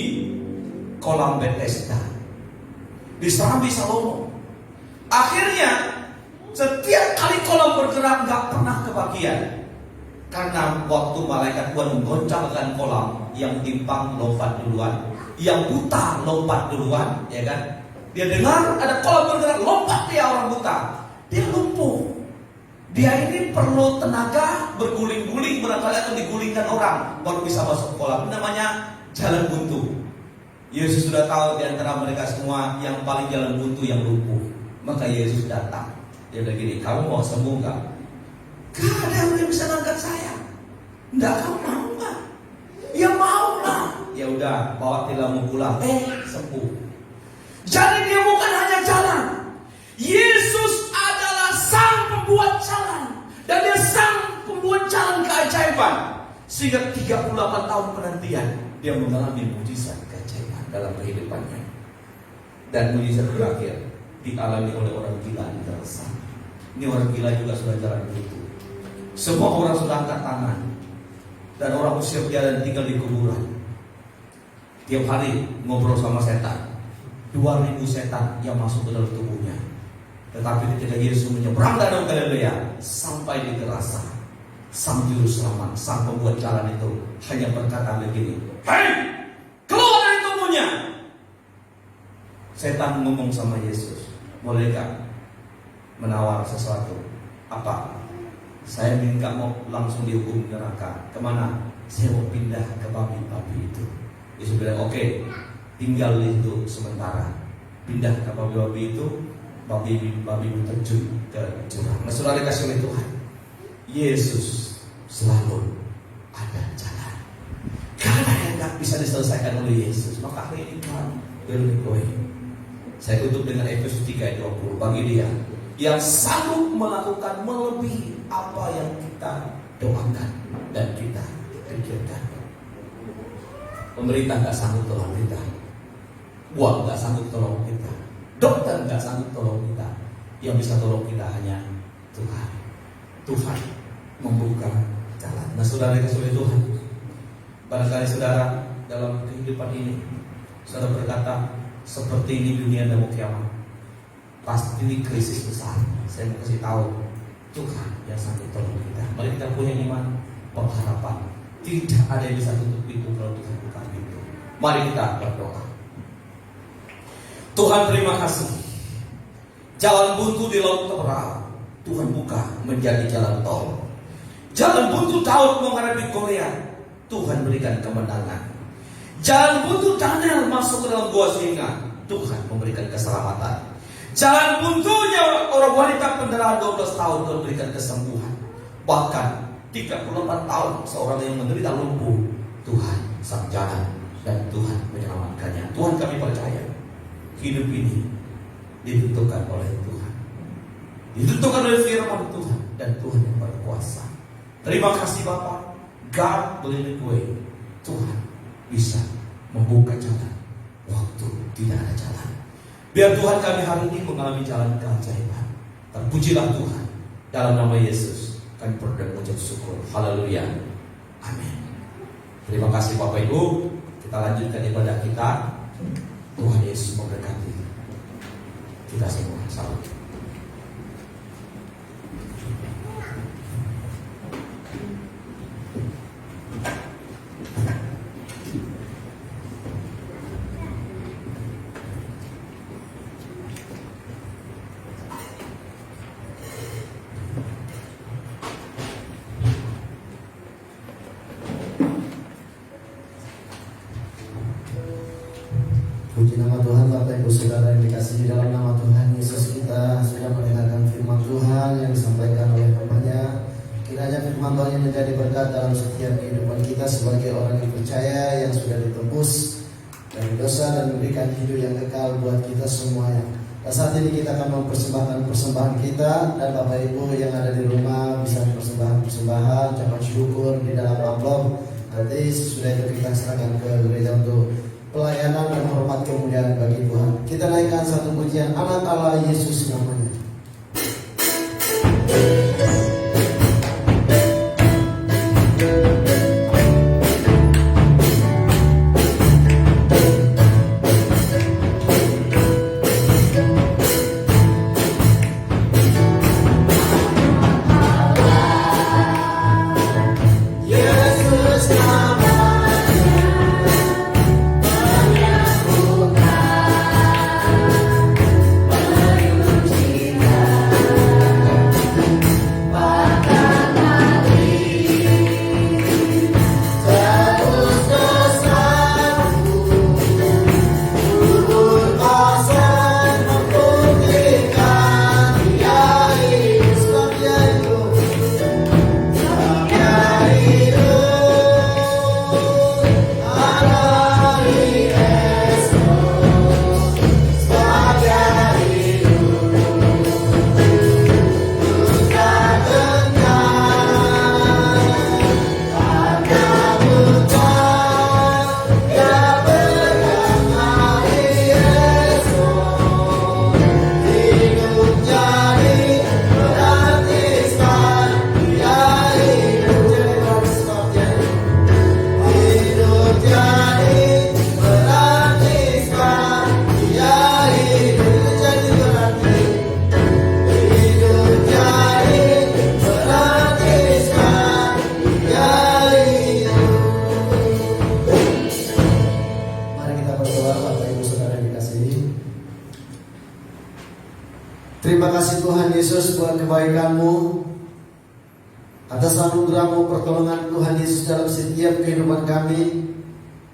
Speaker 3: kolam Bethesda, di Serambi Salomo. Akhirnya setiap kali kolam bergerak nggak pernah kebagian, karena waktu malaikat Tuhan menggoncangkan kolam, yang timpang lompat duluan, yang buta lompat duluan, ya kan? Dia dengar ada kolam bergerak, lompat dia orang buta. Dia lumpuh. Dia ini perlu tenaga berguling-guling, barangkali akan digulingkan orang baru bisa masuk kolam. Ini namanya jalan buntu. Yesus sudah tahu di antara mereka semua yang paling jalan buntu yang lumpuh. Maka Yesus datang. Dia bilang gini, kamu mau sembuh nggak? Gak ada yang bisa ngangkat saya. Enggak, kamu mau nggak? Ya mau lah. Ya udah, bawa tilammu pulang. Sembuh. Jadi dia bukan hanya jalan. Yesus adalah sang pembuat jalan. Dan dia sang pembuat jalan keajaiban. Sehingga 38 tahun penantian, dia mengalami mujizat keajaiban dalam kehidupannya. Dan mujizat berakhir dialami oleh orang gila di dalam sana. Ini orang gila juga sudah jalan begitu. Semua orang sudah angkat tangan, dan orang usir dia dan tinggal di kuburan. Tiap hari ngobrol sama setan. 2000 setan yang masuk ke dalam tubuhnya. Tetapi ketika Yesus menyeberang danau Galilea sampai di Gerasa, sang juru selamat, sang pembuat jalan itu hanya berkata begini, "Hei, keluar dari tubuhnya!" Setan ngomong sama Yesus, "Bolehkah menawar sesuatu?" "Apa?" "Saya minta mau langsung dihukum neraka." "Kemana?" "Saya mau pindah ke babi-babi itu." Yesus bilang, "Oke, tinggal di itu sementara. Pindah ke babi-babi itu, babi terjun ke jurang." Nah, saudara kasih oleh Tuhan, Yesus selalu ada jalan. Karena yang gak bisa diselesaikan oleh Yesus, maka hari ini Tuhan berdoa. Saya tutup dengan Efesus 3:20. Bagi dia yang sanggup melakukan melebihi apa yang kita doakan dan kita pikirkan. Pemerintah gak sanggup tolong kita, uang gak sanggup tolong kita, dokter gak sanggup tolong kita. Yang bisa tolong kita hanya Tuhan. Tuhan membuka jalan. Nah, saudara kasih oleh Tuhan, barangkali saudara dalam kehidupan ini saudara berkata, seperti ini dunia dan mau kiamat, pasti ini krisis besar. Saya mau kasih tahu, Tuhan yang sanggup tolong kita. Mari kita punya iman, pengharapan. Tidak ada yang bisa tutup pintu kalau Tuhan buka pintu. Mari kita berdoa. Tuhan, terima kasih. Jalan buntu di laut Tebra, Tuhan buka menjadi jalan tol. Jalan buntu Daud menghadapi Korea, Tuhan berikan kemenangan. Jalan buntu Daniel masuk ke dalam gua singa, Tuhan memberikan keselamatan. Jalan buntunya orang wanita pendarahan 12 tahun, Tuhan berikan kesembuhan. Bahkan 38 tahun seorang yang menderita lumpuh, Tuhan sang jalan dan Tuhan menyelamatkannya. Tuhan, kami percaya hidup ini ditentukan oleh Tuhan, ditentukan oleh firman Tuhan, dan Tuhan yang berkuasa. Terima kasih Bapak. God will make way. Tuhan bisa membuka jalan waktu tidak ada jalan. Biar Tuhan kami hari ini mengalami jalan keajaiban. Terpujilah Tuhan. Dalam nama Yesus kami berdoa dan mengucap syukur. Haleluya. Amin. Terima kasih Bapak Ibu. Kita lanjutkan ibadah kita. Tuhan Yesus memberkati kita semua. Salam.
Speaker 2: Puji nama Tuhan. Bapak Ibu Saudara yang dikasihi dalam nama Tuhan Yesus, kita sudah mendengarkan firman Tuhan yang disampaikan oleh hamba-Nya. Kiranya firman Tuhan yang menjadi berkat dalam setiap kehidupan kita sebagai orang yang percaya, yang sudah ditebus dari dosa dan memberikan hidup yang kekal buat kita semuanya. Dan saat ini kita akan mempersembahkan persembahan kita, dan Bapak Ibu yang ada di rumah bisa mempersembahkan persembahan, ucapan syukur di dalam amplop. Nanti sesudah itu kita serahkan ke gereja untuk pelayanan dan hormat kemuliaan bagi Tuhan. Kita naikkan satu pujian, Anak Allah Yesus namanya. Terima kasih Tuhan Yesus buat kebaikan-Mu, atas anugerah-Mu, pertolongan Tuhan Yesus dalam setiap kehidupan kami,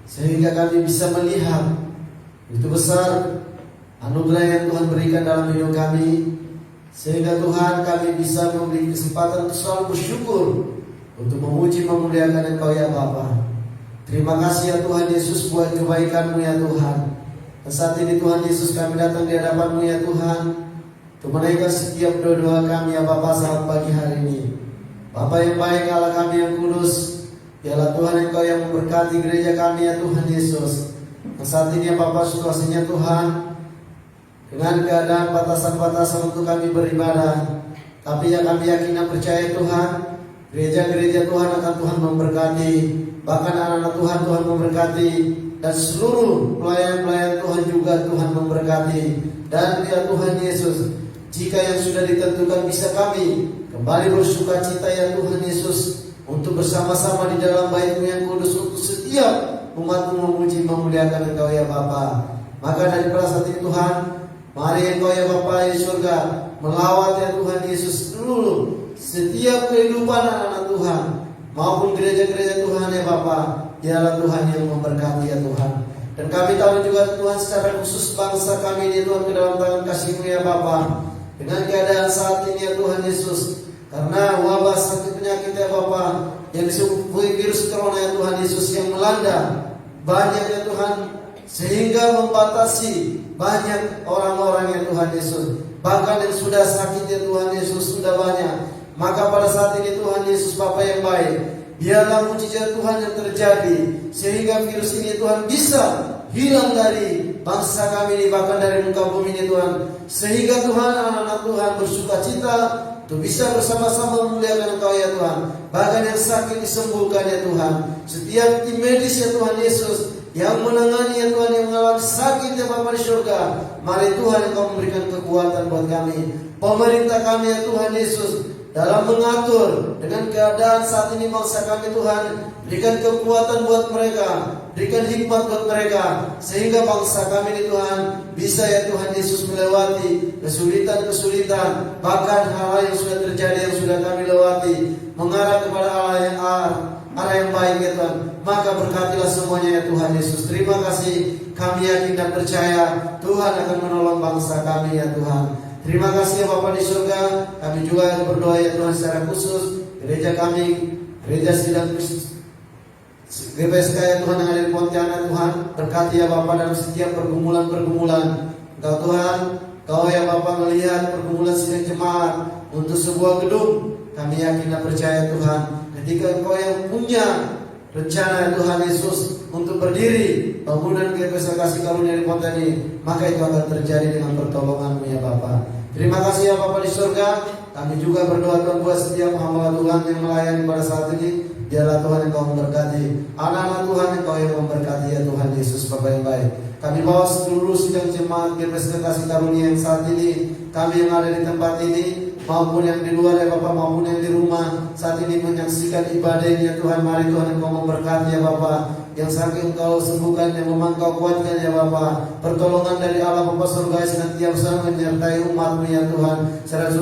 Speaker 2: sehingga kami bisa melihat itu besar anugerah yang Tuhan berikan dalam hidup kami, sehingga Tuhan kami bisa memberi kesempatan untuk selalu bersyukur, untuk memuji memuliakan Engkau ya Bapa. Terima kasih ya Tuhan Yesus buat kebaikan-Mu ya Tuhan. Dan saat ini Tuhan Yesus kami datang di hadapan-Mu ya Tuhan, untuk menaikkan setiap doa-doa kami ya Bapa saat pagi hari ini. Bapa yang baik, Allah kami yang kudus, biarlah Tuhan Engkau yang memberkati gereja kami ya Tuhan Yesus. Dan saat ini ya Bapa, situasinya Tuhan dengan keadaan batasan-batasan untuk kami beribadah, tapi yang kami yakin dan percaya Tuhan, gereja-gereja Tuhan akan Tuhan memberkati, bahkan anak-anak Tuhan Tuhan memberkati, dan seluruh pelayan-pelayan Tuhan juga Tuhan memberkati. Dan ya Tuhan Yesus, jika yang sudah ditentukan bisa kami kembali bersuka cita ya Tuhan Yesus, untuk bersama-sama di dalam bait-Mu yang kudus, untuk setiap umat-Mu memuji memuliakan Engkau ya Bapa. Maka dari saat ini Tuhan, mari Engkau ya Bapa di surga melawat ya Tuhan Yesus seluruh setiap kehidupan anak-anak Tuhan maupun gereja-gereja Tuhan ya Bapa. Dialah Tuhan yang memberkati ya Tuhan. Dan kami tahu juga Tuhan secara khusus bangsa kami ini Tuhan ke dalam tangan kasih-Mu ya Bapa. Dengan keadaan saat ini ya Tuhan Yesus, Karena wabah sakit penyakit ya Bapa yang disebut virus corona ya Tuhan Yesus yang melanda banyak ya Tuhan, sehingga membatasi banyak orang-orang ya Tuhan Yesus. Bahkan yang sudah sakit ya Tuhan Yesus sudah banyak. Maka pada saat ini Tuhan Yesus Bapa yang baik, biarlah mujizat Tuhan yang terjadi sehingga virus ini Tuhan bisa hilang dari bangsa kami ini, bahkan dari muka bumi ini Tuhan. Sehingga Tuhan anak-anak Tuhan bersuka cita untuk bisa bersama-sama memuliakan Engkau ya Tuhan. Bahkan yang sakit disembuhkan ya Tuhan. Setiap tim medis ya Tuhan Yesus yang menangani ya Tuhan, yang mengalami sakit ya Bapa di surga, mari Tuhan Engkau memberikan kekuatan buat kami. Pemerintah kami ya Tuhan Yesus dalam mengatur dengan keadaan saat ini bangsa kami Tuhan, berikan kekuatan buat mereka, berikan hikmat buat mereka, sehingga bangsa kami ini Tuhan bisa ya Tuhan Yesus melewati kesulitan-kesulitan, bahkan hal yang sudah terjadi, yang sudah kami lewati, mengarah kepada arah yang baik ya Tuhan. Maka berkatilah semuanya ya Tuhan Yesus. Terima kasih, kami yakin dan percaya Tuhan akan menolong bangsa kami ya Tuhan. Terima kasih ya Bapa di surga. Kami juga berdoa ya Tuhan secara khusus gereja kami, gereja Sidang GPSK ya Tuhan yang ada di Pontianak Tuhan. Berkati ya Bapa dalam setiap pergumulan-pergumulan. Engkau Tuhan, Kau ya Bapa melihat pergumulan sidang jemaat untuk sebuah gedung. Kami yakin dan percaya Tuhan, ketika Engkau yang punya rencana Tuhan Yesus untuk berdiri bangunan GPSK Kasih Karunia di Pontianak ini, maka itu akan terjadi dengan pertolongan-Mu ya Bapa. Terima kasih ya Bapa di surga. Kami juga berdoa Tuhan buat setiap hamba Tuhan yang melayani pada saat ini. Biarlah Tuhan Engkau memberkati anak-anak Tuhan, Engkau yang memberkati ya Tuhan Yesus Bapa yang baik. Kami bawa seluruh sidang jemaat GPSK Kasih Karunia yang saat ini, kami yang ada di tempat ini maupun yang di luar ya Bapa, maupun yang di rumah saat ini menyaksikan ibadah ini ya Tuhan. Mari Tuhan Engkau memberkati ya Bapa, yang sakit Engkau sembuhkan, yang memang Engkau kuatkan ya Bapa. Pertolongan dari Allah Bapa surga senantiasa menyertai umat-Mu ya Tuhan. Secara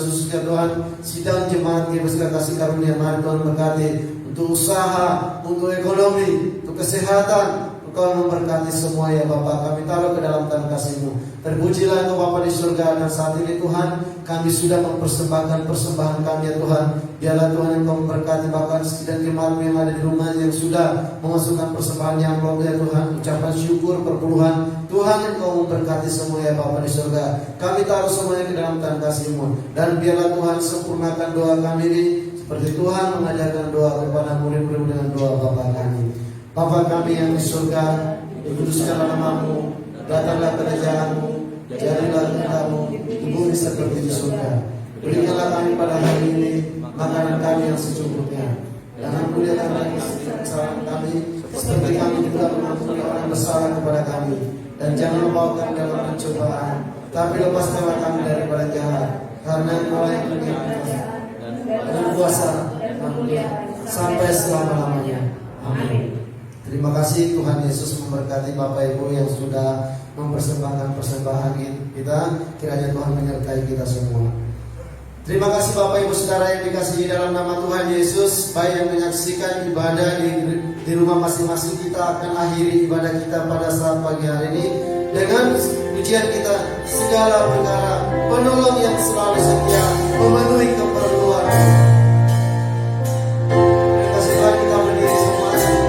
Speaker 2: khusus ya Tuhan sidang jemaat GPSK Kasih Karunia, mari Tuhan berkati untuk usaha, untuk ekonomi, untuk kesehatan. Engkau memberkati semua ya Bapa. Kami taruh ke dalam tangan kasih-Mu. Terpujilah Engkau Bapa di surga. Dan saat ini Tuhan, kami sudah mempersembahkan persembahan kami ya Tuhan. Biarlah Tuhan Engkau memberkati bahkan sidang jemaat yang ada di rumah yang sudah memasukkan persembahan yang belum ya Tuhan. Ucapan syukur perpuluhan, Tuhan Engkau memberkati semua ya Bapa di surga. Kami taruh semuanya ke dalam tangan kasih-Mu. Dan biarlah Tuhan sempurnakan doa kami ini seperti Tuhan mengajarkan doa kepada murid-murid dengan doa Bapa kami. Bapa kami yang di surga, dikuduskanlah nama-Mu, datanglah kerajaan-Mu, jadilah kehendak-Mu di bumi seperti di surga. Berikanlah kami pada hari ini makanan kami yang secukupnya, dan ampunilah kami kesalahan kami, seperti kami juga mengampuni orang bersalah kepada kami. Dan jangan membawa kami dalam pencobaan, tapi lepaskanlah kami daripada jahat, karena Engkau yang punya dan kuasa dan kemuliaan sampai selama-lamanya. Amin. Terima kasih Tuhan Yesus memberkati Bapak Ibu yang sudah mempersembahkan persembahan kita. Kiranya Tuhan menyertai kita semua. Terima kasih Bapak Ibu Saudara yang dikasihi dalam nama Tuhan Yesus. Baik yang menyaksikan ibadah di rumah masing-masing, kita akan akhiri ibadah kita pada saat pagi hari ini dengan pujian kita, segala perkara penolong yang selalu setia memenuhi keperluan. Terima kasih Tuhan, kita berdiri semua.
Speaker 4: Jangan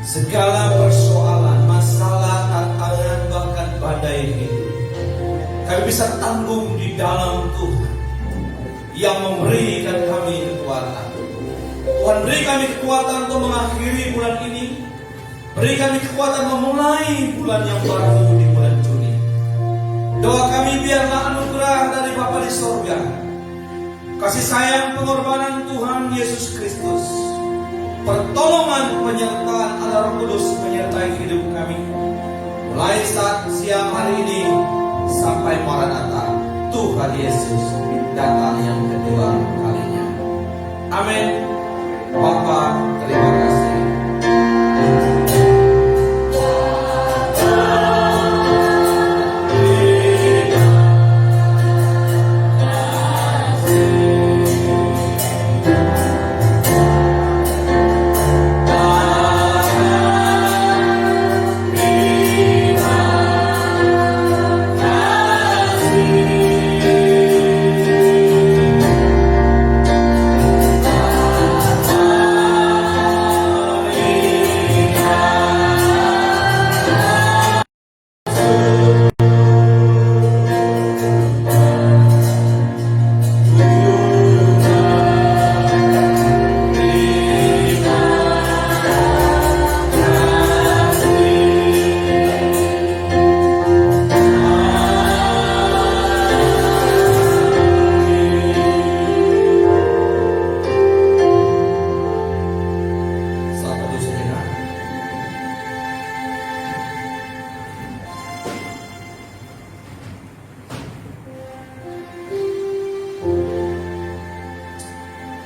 Speaker 3: segala persoalan, masalah, tantangan, bahkan badai hidup, kami bisa tanggung di dalam Tuhan yang memberikan kami kekuatan. Tuhan, beri kami kekuatan untuk mengakhiri bulan ini. Beri kami kekuatan memulai bulan yang baru di bulan Juni. Doa kami biarlah anugerah dari Bapa di sorga, kasih sayang pengorbanan Tuhan Yesus Kristus, pertolongan penyertaan Allah Roh Kudus menyertai hidup kami, mulai saat siang hari ini sampai Maranatha, Tuhan Yesus datang yang kedua kalinya. Amin. Bapa, terima kasih.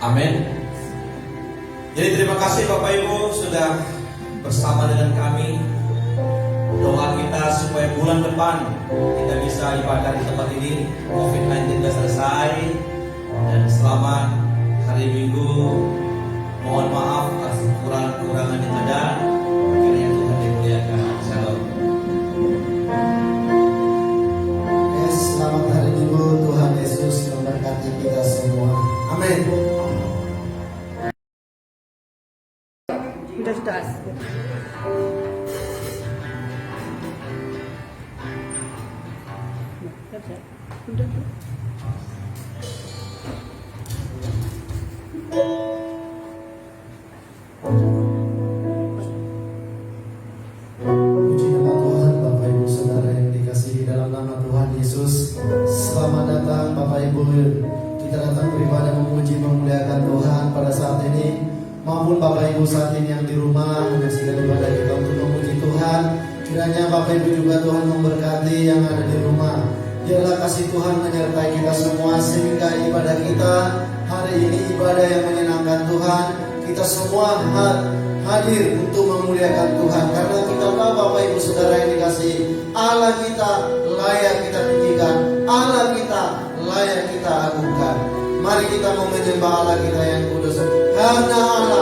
Speaker 3: Amin. Jadi terima kasih Bapak Ibu sudah bersama dengan kami. Doa kita supaya bulan depan kita bisa ibadah di tempat ini, COVID-19 sudah selesai, dan selamat hari Minggu. Mohon maaf atas kekurangan yang ada. Kiranya Tuhan dimuliakan. Shalom.
Speaker 2: Selamat hari Minggu. Tuhan Yesus memberkati kita semua. Amin.
Speaker 1: Sudah.
Speaker 2: Puji nama Tuhan, Bapak Ibu Saudara yang dikasihi dalam nama Tuhan Yesus. Selamat datang Bapak Ibu. Kita datang beribadah memuji memuliakan Tuhan pada saat ini, maupun Bapak Ibu saat ini yang di rumah menyaksikan ibadah kita untuk memuji Tuhan. Kiranya Bapak Ibu juga Tuhan memberkati yang ada di rumah. Biarlah kasih Tuhan menyertai kita semua sehingga ibadah kita hari ini ibadah yang menyenangkan Tuhan. Kita semua hadir untuk memuliakan Tuhan, karena kita tahu Bapak Ibu Saudara yang dikasihi, Allah kita layak kita tinggikan, Allah kita layak kita agungkan. Mari kita menyembah Allah kita yang kudus, karena Allah